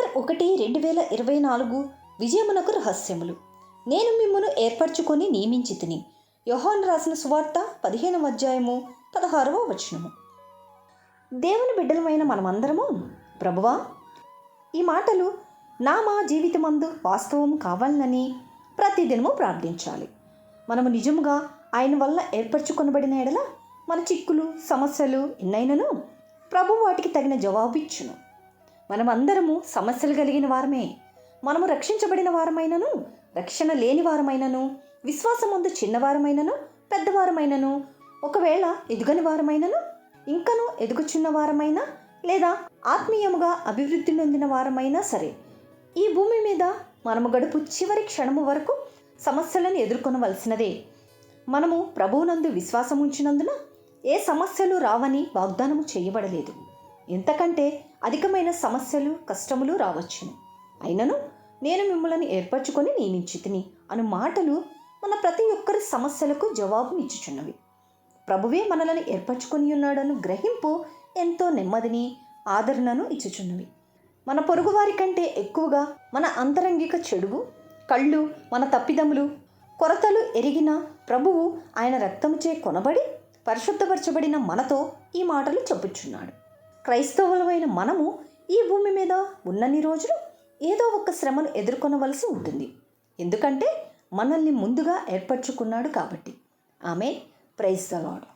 మే 1, 2024 విజయమునకు రహస్యములు. నేను మిమ్మును ఏర్పరచుకొని నియమించితిని. యోహాను రాసిన సువార్త 15వ అధ్యాయము 16వ వచనము. దేవుని బిడ్డలమైన మనమందరము, ప్రభువా, ఈ మాటలు మా జీవితమందు వాస్తవం కావాలని ప్రతిదినము ప్రార్థించాలి. మనము నిజముగా ఆయన వల్ల ఏర్పరచుకొనబడిన ఎడల మన చిక్కులు సమస్యలు ఎన్నైనను ప్రభు వాటికి తగిన జవాబిచ్చును. మనమందరము సమస్యలు కలిగిన వారమే. మనము రక్షించబడిన వారమైనను రక్షణ లేని వారమైనను, విశ్వాసమందు చిన్నవారమైనను పెద్దవారమైనను, ఒకవేళ ఎదుగని వారమైనను ఇంకనూ ఎదుగుచున్న వారమైనా లేదా ఆత్మీయముగా అభివృద్ధి నొందిన వారమైనా సరే, ఈ భూమి మీద మనము గడుపు చివరి క్షణము వరకు సమస్యలను ఎదుర్కొనవలసినదే. మనము ప్రభువునందు విశ్వాసం ఉంచినందున ఏ సమస్యలు రావని వాగ్దానము చేయబడలేదు. ఎంతకంటే అధికమైన సమస్యలు కష్టములు రావచ్చును. అయినను నేను మిమ్మల్ని ఏర్పరచుకొని నియమించితిని అను మాటలు మన ప్రతి ఒక్కరి సమస్యలకు జవాబునిచ్చుచున్నవి. ప్రభువే మనలను ఏర్పరచుకొని ఉన్నాడను గ్రహింపు ఎంతో నెమ్మదిని ఆదరణను ఇచ్చుచున్నవి. మన పొరుగువారి కంటే ఎక్కువగా మన అంతరంగిక చెడుగు కళ్ళు, మన తప్పిదములు కొరతలు ఎరిగిన ప్రభువు ఆయన రక్తముచే కొనబడి పరిశుద్ధపరచబడిన మనతో ఈ మాటలు చెప్పుచున్నాడు. క్రైస్తవులమైన మనము ఈ భూమి మీద ఉన్నన్ని రోజులు ఏదో ఒక శ్రమను ఎదుర్కొనవలసి ఉంటుంది. ఎందుకంటే మనల్ని ముందుగా ఏర్పరచుకున్నాడు కాబట్టి. ఆమెన్. Praise the lord.